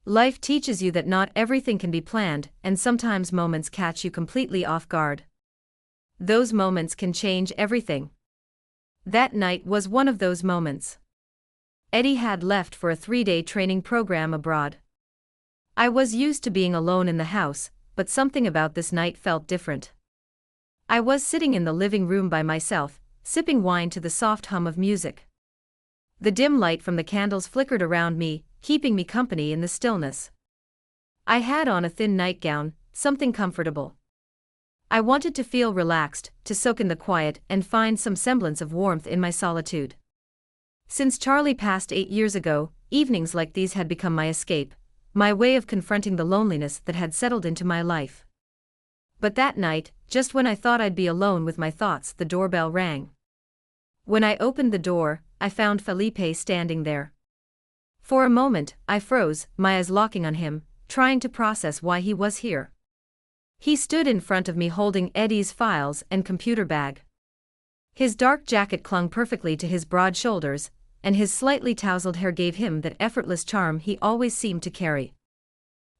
Life teaches you that not everything can be planned, and sometimes moments catch you completely off guard. Those moments can change everything. That night was one of those moments. Eddie had left for a 3-day training program abroad. I was used to being alone in the house, but something about this night felt different. I was sitting in the living room by myself, sipping wine to the soft hum of music. The dim light from the candles flickered around me, keeping me company in the stillness. I had on a thin nightgown, something comfortable. I wanted to feel relaxed, to soak in the quiet and find some semblance of warmth in my solitude. Since Charlie passed 8 years ago, evenings like these had become my escape, my way of confronting the loneliness that had settled into my life. But that night, just when I thought I'd be alone with my thoughts, the doorbell rang. When I opened the door, I found Felipe standing there. For a moment, I froze, my eyes locking on him, trying to process why he was here. He stood in front of me holding Eddie's files and computer bag. His dark jacket clung perfectly to his broad shoulders, and his slightly tousled hair gave him that effortless charm he always seemed to carry.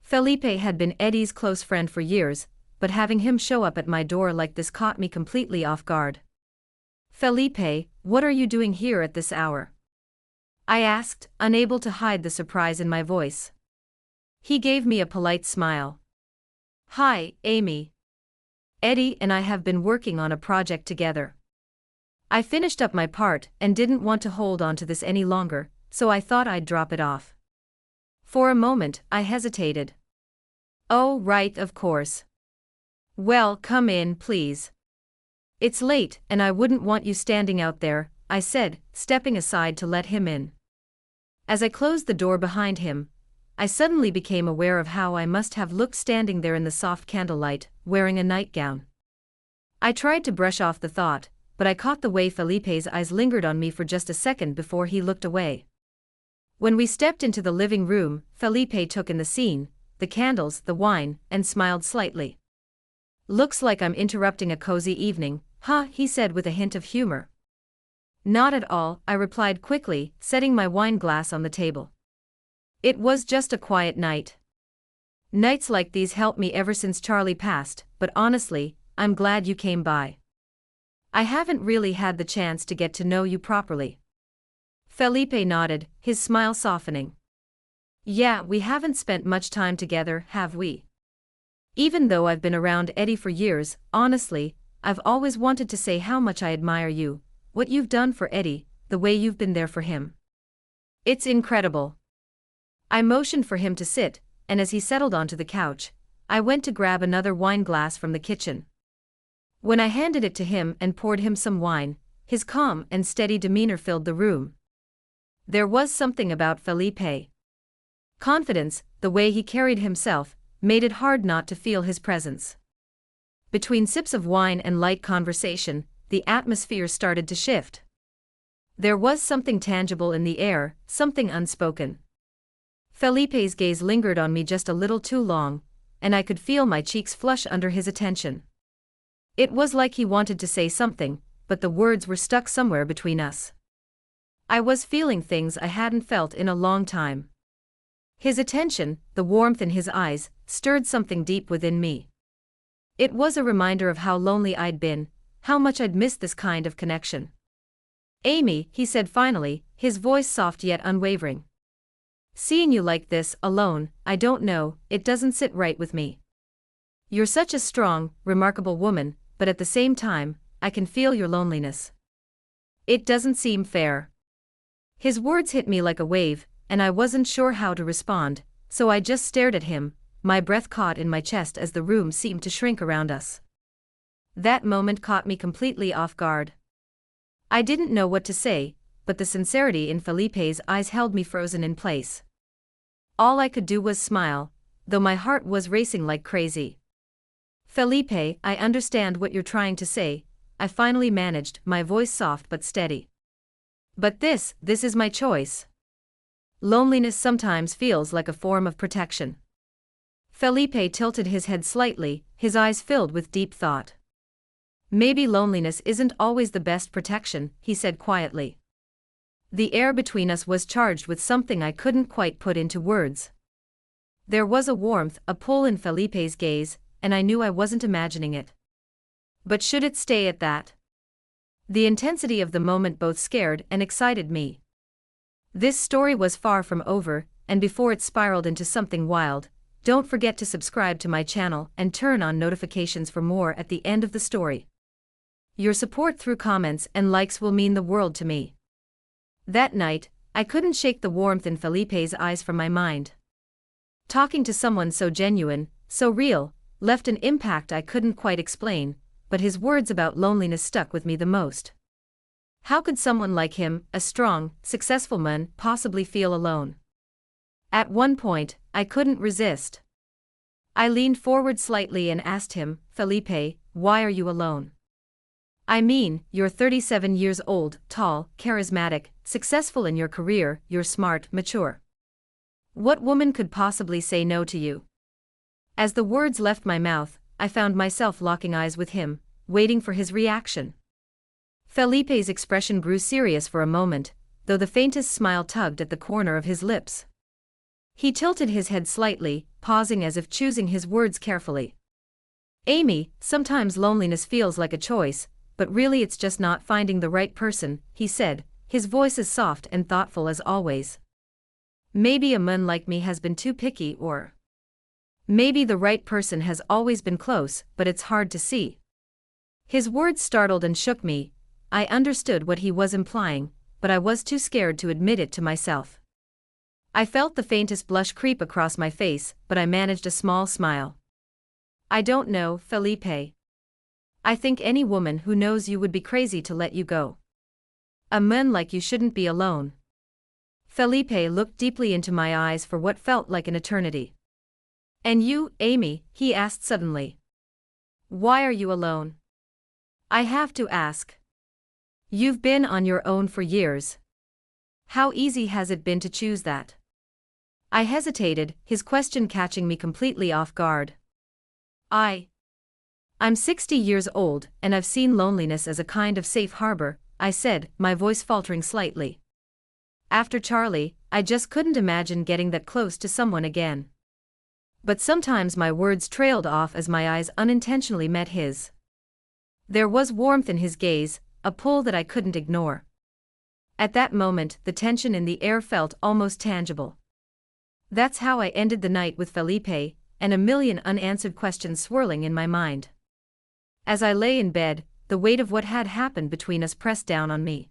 Felipe had been Eddie's close friend for years, but having him show up at my door like this caught me completely off guard. "Felipe, what are you doing here at this hour?" I asked, unable to hide the surprise in my voice. He gave me a polite smile. "Hi, Amy. Eddie and I have been working on a project together. I finished up my part and didn't want to hold on to this any longer, so I thought I'd drop it off." For a moment, I hesitated. "Oh, right, of course. Well, come in, please. It's late, and I wouldn't want you standing out there," I said, stepping aside to let him in. As I closed the door behind him, I suddenly became aware of how I must have looked standing there in the soft candlelight, wearing a nightgown. I tried to brush off the thought, but I caught the way Felipe's eyes lingered on me for just a second before he looked away. When we stepped into the living room, Felipe took in the scene, the candles, the wine, and smiled slightly. "Looks like I'm interrupting a cozy evening, huh?" he said with a hint of humor. "Not at all," I replied quickly, setting my wine glass on the table. "It was just a quiet night. Nights like these helped me ever since Charlie passed, but honestly, I'm glad you came by. I haven't really had the chance to get to know you properly." Felipe nodded, his smile softening. "Yeah, we haven't spent much time together, have we? Even though I've been around Eddie for years, honestly, I've always wanted to say how much I admire you, what you've done for Eddie, the way you've been there for him. It's incredible." I motioned for him to sit, and as he settled onto the couch, I went to grab another wine glass from the kitchen. When I handed it to him and poured him some wine, his calm and steady demeanor filled the room. There was something about Felipe. Confidence, the way he carried himself, made it hard not to feel his presence. Between sips of wine and light conversation, the atmosphere started to shift. There was something tangible in the air, something unspoken. Felipe's gaze lingered on me just a little too long, and I could feel my cheeks flush under his attention. It was like he wanted to say something, but the words were stuck somewhere between us. I was feeling things I hadn't felt in a long time. His attention, the warmth in his eyes, stirred something deep within me. It was a reminder of how lonely I'd been, how much I'd missed this kind of connection. "Amy," he said finally, his voice soft yet unwavering. "Seeing you like this, alone, I don't know, it doesn't sit right with me. You're such a strong, remarkable woman, but at the same time, I can feel your loneliness. It doesn't seem fair." His words hit me like a wave, and I wasn't sure how to respond, so I just stared at him, my breath caught in my chest as the room seemed to shrink around us. That moment caught me completely off guard. I didn't know what to say, but the sincerity in Felipe's eyes held me frozen in place. All I could do was smile, though my heart was racing like crazy. "Felipe, I understand what you're trying to say," I finally managed, my voice soft but steady. "But this is my choice. Loneliness sometimes feels like a form of protection." Felipe tilted his head slightly, his eyes filled with deep thought. "Maybe loneliness isn't always the best protection," he said quietly. The air between us was charged with something I couldn't quite put into words. There was a warmth, a pull in Felipe's gaze, and I knew I wasn't imagining it. But should it stay at that? The intensity of the moment both scared and excited me. This story was far from over, and before it spiraled into something wild, don't forget to subscribe to my channel and turn on notifications for more at the end of the story. Your support through comments and likes will mean the world to me. That night, I couldn't shake the warmth in Felipe's eyes from my mind. Talking to someone so genuine, so real, left an impact I couldn't quite explain, but his words about loneliness stuck with me the most. How could someone like him, a strong, successful man, possibly feel alone? At one point, I couldn't resist. I leaned forward slightly and asked him, "Felipe, why are you alone? I mean, you're 37 years old, tall, charismatic, successful in your career, you're smart, mature. What woman could possibly say no to you?" As the words left my mouth, I found myself locking eyes with him, waiting for his reaction. Felipe's expression grew serious for a moment, though the faintest smile tugged at the corner of his lips. He tilted his head slightly, pausing as if choosing his words carefully. "Amy, sometimes loneliness feels like a choice, but really it's just not finding the right person," he said, his voice as soft and thoughtful as always. "Maybe a man like me has been too picky, or maybe the right person has always been close, but it's hard to see." His words startled and shook me. I understood what he was implying, but I was too scared to admit it to myself. I felt the faintest blush creep across my face, but I managed a small smile. "I don't know, Felipe. I think any woman who knows you would be crazy to let you go. A man like you shouldn't be alone." Felipe looked deeply into my eyes for what felt like an eternity. "And you, Amy?" he asked suddenly. "Why are you alone? I have to ask. You've been on your own for years. How easy has it been to choose that?" I hesitated, his question catching me completely off guard. I'm 60 years old, and I've seen loneliness as a kind of safe harbor," I said, my voice faltering slightly. "After Charlie, I just couldn't imagine getting that close to someone again." But sometimes my words trailed off as my eyes unintentionally met his. There was warmth in his gaze, a pull that I couldn't ignore. At that moment, the tension in the air felt almost tangible. That's how I ended the night with Felipe, and a million unanswered questions swirling in my mind. As I lay in bed, the weight of what had happened between us pressed down on me.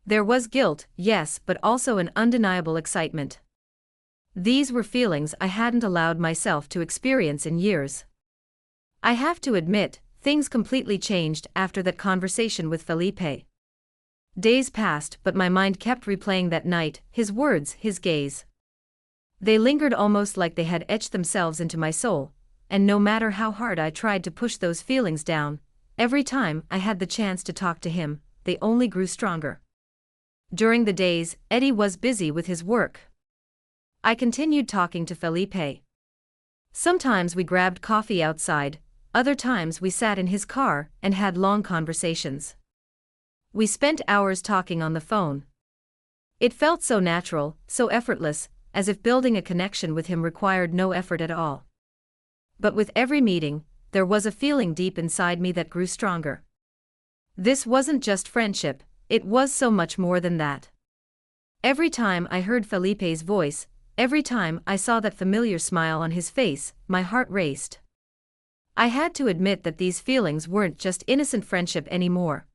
There was guilt, yes, but also an undeniable excitement. These were feelings I hadn't allowed myself to experience in years. I have to admit, things completely changed after that conversation with Felipe. Days passed, but my mind kept replaying that night, his words, his gaze. They lingered almost like they had etched themselves into my soul, and no matter how hard I tried to push those feelings down, every time I had the chance to talk to him, they only grew stronger. During the days, Eddie was busy with his work. I continued talking to Felipe. Sometimes we grabbed coffee outside, other times we sat in his car and had long conversations. We spent hours talking on the phone. It felt so natural, so effortless, as if building a connection with him required no effort at all. But with every meeting, there was a feeling deep inside me that grew stronger. This wasn't just friendship, it was so much more than that. Every time I heard Felipe's voice, every time I saw that familiar smile on his face, my heart raced. I had to admit that these feelings weren't just innocent friendship anymore.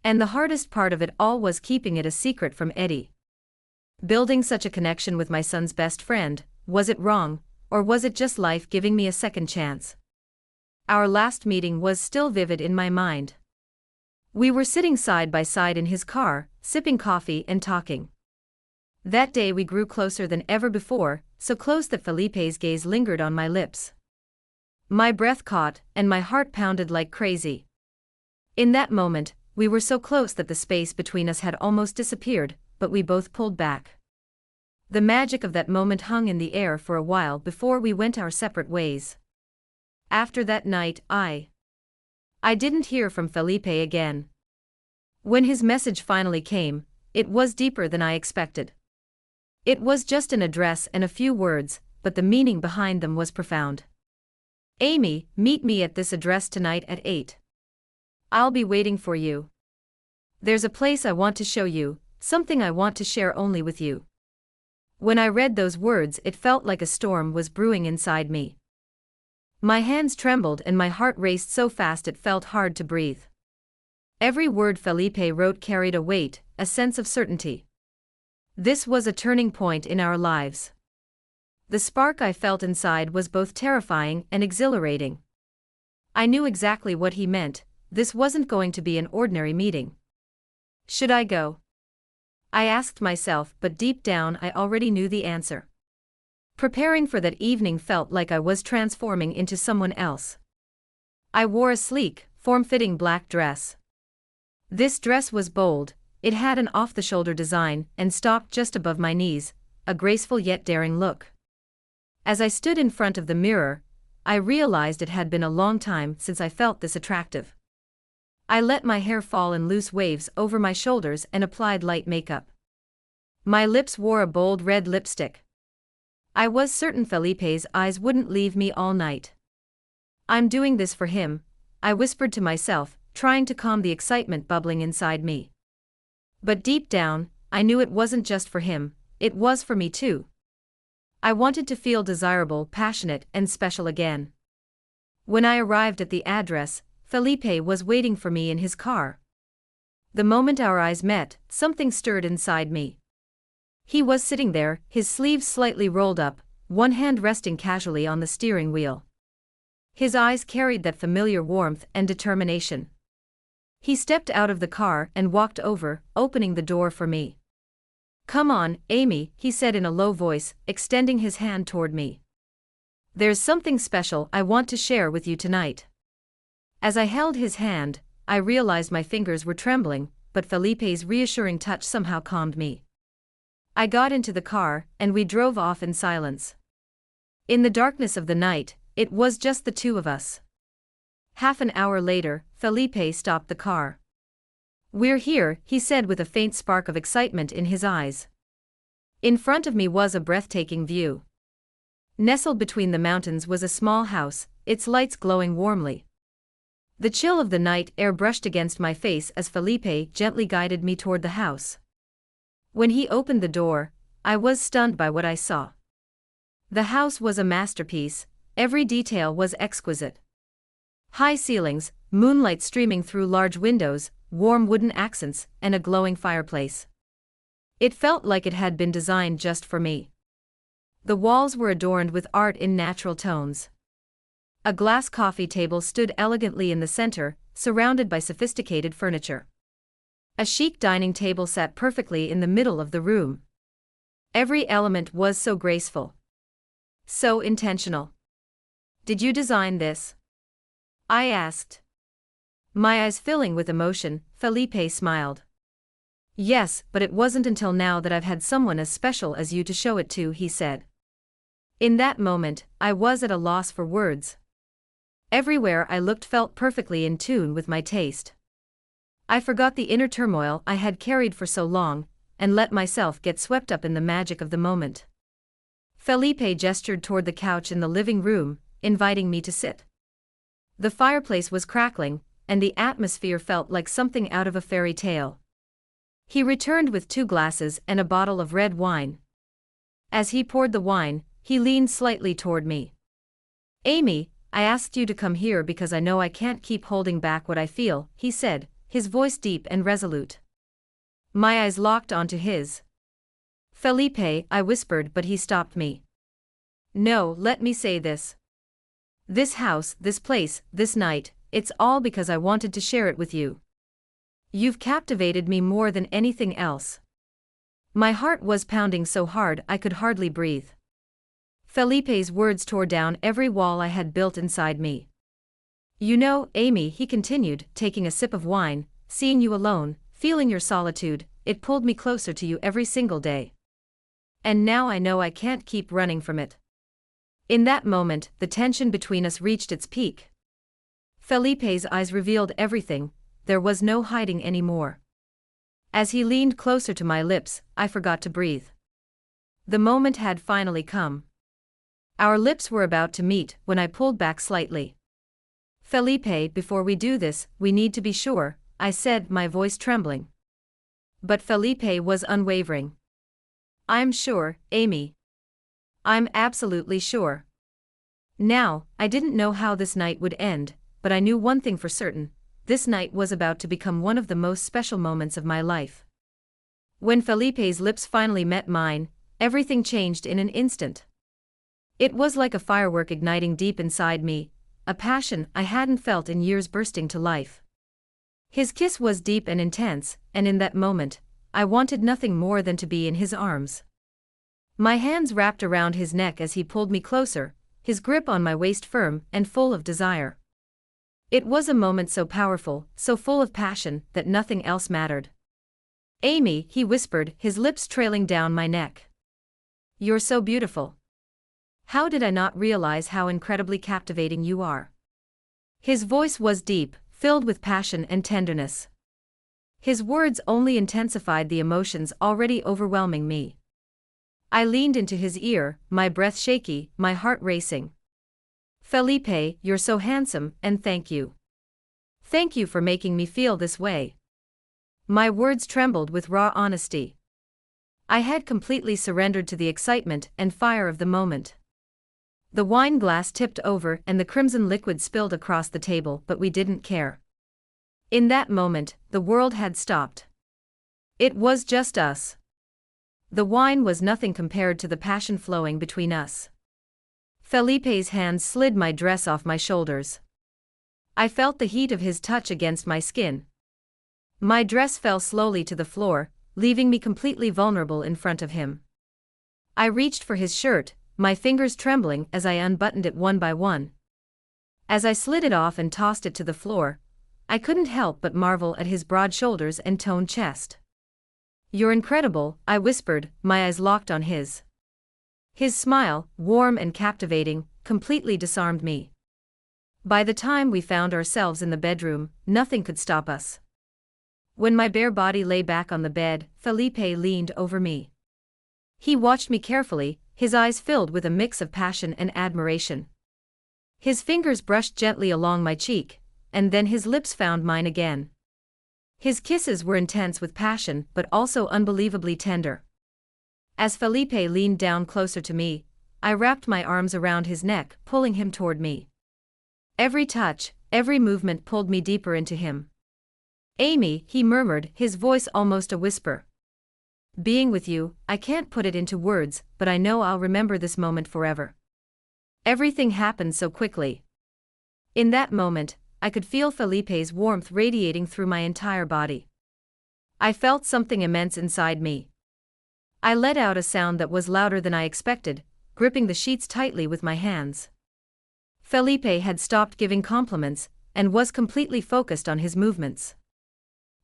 And the hardest part of it all was keeping it a secret from Eddie. Building such a connection with my son's best friend, was it wrong, or was it just life giving me a second chance? Our last meeting was still vivid in my mind. We were sitting side by side in his car, sipping coffee and talking. That day we grew closer than ever before, so close that Felipe's gaze lingered on my lips. My breath caught, and my heart pounded like crazy. In that moment, we were so close that the space between us had almost disappeared, but we both pulled back. The magic of that moment hung in the air for a while before we went our separate ways. After that night, I didn't hear from Felipe again. When his message finally came, it was deeper than I expected. It was just an address and a few words, but the meaning behind them was profound. Amy, meet me at this address tonight at 8. I'll be waiting for you. There's a place I want to show you, something I want to share only with you. When I read those words, it felt like a storm was brewing inside me. My hands trembled and my heart raced so fast it felt hard to breathe. Every word Felipe wrote carried a weight, a sense of certainty. This was a turning point in our lives. The spark I felt inside was both terrifying and exhilarating. I knew exactly what he meant. This wasn't going to be an ordinary meeting. Should I go? I asked myself, but deep down I already knew the answer. Preparing for that evening felt like I was transforming into someone else. I wore a sleek, form-fitting black dress. This dress was bold, it had an off-the-shoulder design and stopped just above my knees, a graceful yet daring look. As I stood in front of the mirror, I realized it had been a long time since I felt this attractive. I let my hair fall in loose waves over my shoulders and applied light makeup. My lips wore a bold red lipstick. I was certain Felipe's eyes wouldn't leave me all night. I'm doing this for him, I whispered to myself, trying to calm the excitement bubbling inside me. But deep down, I knew it wasn't just for him, it was for me too. I wanted to feel desirable, passionate, and special again. When I arrived at the address, Felipe was waiting for me in his car. The moment our eyes met, something stirred inside me. He was sitting there, his sleeves slightly rolled up, one hand resting casually on the steering wheel. His eyes carried that familiar warmth and determination. He stepped out of the car and walked over, opening the door for me. "Come on, Amy," he said in a low voice, extending his hand toward me. "There's something special I want to share with you tonight." As I held his hand, I realized my fingers were trembling, but Felipe's reassuring touch somehow calmed me. I got into the car, and we drove off in silence. In the darkness of the night, it was just the two of us. Half an hour later, Felipe stopped the car. "We're here," he said with a faint spark of excitement in his eyes. In front of me was a breathtaking view. Nestled between the mountains was a small house, its lights glowing warmly. The chill of the night air brushed against my face as Felipe gently guided me toward the house. When he opened the door, I was stunned by what I saw. The house was a masterpiece, every detail was exquisite. High ceilings, moonlight streaming through large windows, warm wooden accents, and a glowing fireplace. It felt like it had been designed just for me. The walls were adorned with art in natural tones. A glass coffee table stood elegantly in the center, surrounded by sophisticated furniture. A chic dining table sat perfectly in the middle of the room. Every element was so graceful. So intentional. "Did you design this?" I asked. My eyes filling with emotion, Felipe smiled. "Yes, but it wasn't until now that I've had someone as special as you to show it to," he said. In that moment, I was at a loss for words. Everywhere I looked felt perfectly in tune with my taste. I forgot the inner turmoil I had carried for so long, and let myself get swept up in the magic of the moment. Felipe gestured toward the couch in the living room, inviting me to sit. The fireplace was crackling, and the atmosphere felt like something out of a fairy tale. He returned with 2 glasses and a bottle of red wine. As he poured the wine, he leaned slightly toward me. "Amy, I asked you to come here because I know I can't keep holding back what I feel," he said, his voice deep and resolute. My eyes locked onto his. "Felipe," I whispered, but he stopped me. "No, let me say this. This house, this place, this night, it's all because I wanted to share it with you. You've captivated me more than anything else." My heart was pounding so hard I could hardly breathe. Felipe's words tore down every wall I had built inside me. "You know, Amy," he continued, taking a sip of wine, "seeing you alone, feeling your solitude, it pulled me closer to you every single day. And now I know I can't keep running from it." In that moment, the tension between us reached its peak. Felipe's eyes revealed everything, there was no hiding anymore. As he leaned closer to my lips, I forgot to breathe. The moment had finally come. Our lips were about to meet when I pulled back slightly. Felipe, before we do this, we need to be sure, I said, my voice trembling. But Felipe was unwavering. I'm sure, Amy. I'm absolutely sure. Now, I didn't know how this night would end, but I knew one thing for certain: this night was about to become one of the most special moments of my life. When Felipe's lips finally met mine, everything changed in an instant. It was like a firework igniting deep inside me, a passion I hadn't felt in years bursting to life. His kiss was deep and intense, and in that moment, I wanted nothing more than to be in his arms. My hands wrapped around his neck as he pulled me closer, his grip on my waist firm and full of desire. It was a moment so powerful, so full of passion, that nothing else mattered. Amy, he whispered, his lips trailing down my neck. You're so beautiful. How did I not realize how incredibly captivating you are? His voice was deep, filled with passion and tenderness. His words only intensified the emotions already overwhelming me. I leaned into his ear, my breath shaky, my heart racing. Felipe, you're so handsome, and thank you. Thank you for making me feel this way. My words trembled with raw honesty. I had completely surrendered to the excitement and fire of the moment. The wine glass tipped over and the crimson liquid spilled across the table, but we didn't care. In that moment, the world had stopped. It was just us. The wine was nothing compared to the passion flowing between us. Felipe's hands slid my dress off my shoulders. I felt the heat of his touch against my skin. My dress fell slowly to the floor, leaving me completely vulnerable in front of him. I reached for his shirt, my fingers trembling as I unbuttoned it one by one. As I slid it off and tossed it to the floor, I couldn't help but marvel at his broad shoulders and toned chest. You're incredible, I whispered, my eyes locked on his. His smile, warm and captivating, completely disarmed me. By the time we found ourselves in the bedroom, nothing could stop us. When my bare body lay back on the bed, Felipe leaned over me. He watched me carefully, his eyes filled with a mix of passion and admiration. His fingers brushed gently along my cheek, and then his lips found mine again. His kisses were intense with passion but also unbelievably tender. As Felipe leaned down closer to me, I wrapped my arms around his neck, pulling him toward me. Every touch, every movement pulled me deeper into him. Amy, he murmured, his voice almost a whisper. Being with you, I can't put it into words, but I know I'll remember this moment forever. Everything happened so quickly. In that moment, I could feel Felipe's warmth radiating through my entire body. I felt something immense inside me. I let out a sound that was louder than I expected, gripping the sheets tightly with my hands. Felipe had stopped giving compliments, and was completely focused on his movements.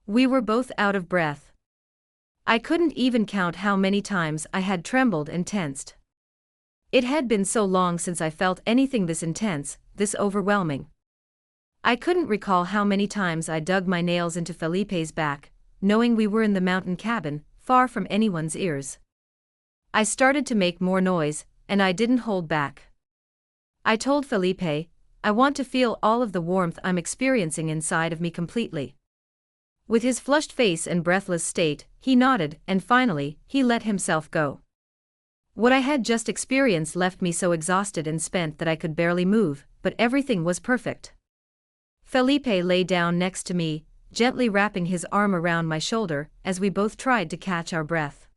We were both out of breath. I couldn't even count how many times I had trembled and tensed. It had been so long since I felt anything this intense, this overwhelming. I couldn't recall how many times I dug my nails into Felipe's back, knowing we were in the mountain cabin, far from anyone's ears. I started to make more noise, and I didn't hold back. I told Felipe, I want to feel all of the warmth I'm experiencing inside of me completely. With his flushed face and breathless state, he nodded, and finally, he let himself go. What I had just experienced left me so exhausted and spent that I could barely move, but everything was perfect. Felipe lay down next to me, gently wrapping his arm around my shoulder, as we both tried to catch our breath.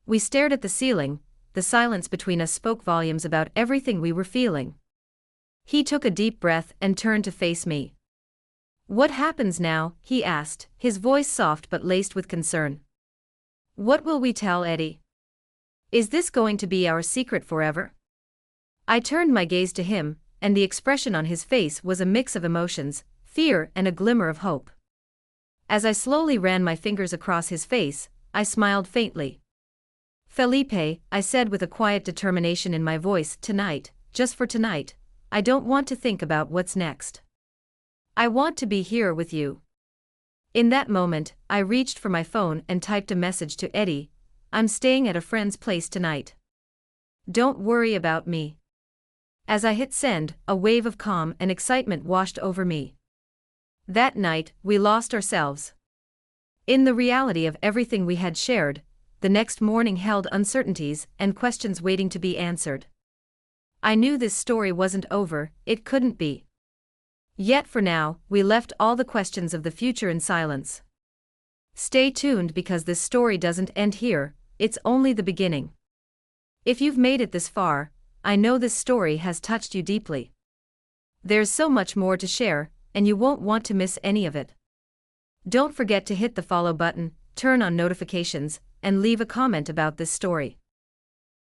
We stared at the ceiling, the silence between us spoke volumes about everything we were feeling. He took a deep breath and turned to face me. What happens now? He asked, his voice soft but laced with concern. What will we tell Eddie? Is this going to be our secret forever? I turned my gaze to him, and the expression on his face was a mix of emotions, fear and a glimmer of hope. As I slowly ran my fingers across his face, I smiled faintly. Felipe, I said with a quiet determination in my voice, tonight, just for tonight, I don't want to think about what's next. I want to be here with you. In that moment, I reached for my phone and typed a message to Eddie. I'm staying at a friend's place tonight. Don't worry about me. As I hit send, a wave of calm and excitement washed over me. That night, we lost ourselves in the reality of everything we had shared. The next morning held uncertainties and questions waiting to be answered. I knew this story wasn't over, it couldn't be. Yet for now, we left all the questions of the future in silence. Stay tuned because this story doesn't end here, it's only the beginning. If you've made it this far, I know this story has touched you deeply. There's so much more to share, and you won't want to miss any of it. Don't forget to hit the follow button, turn on notifications, and leave a comment about this story.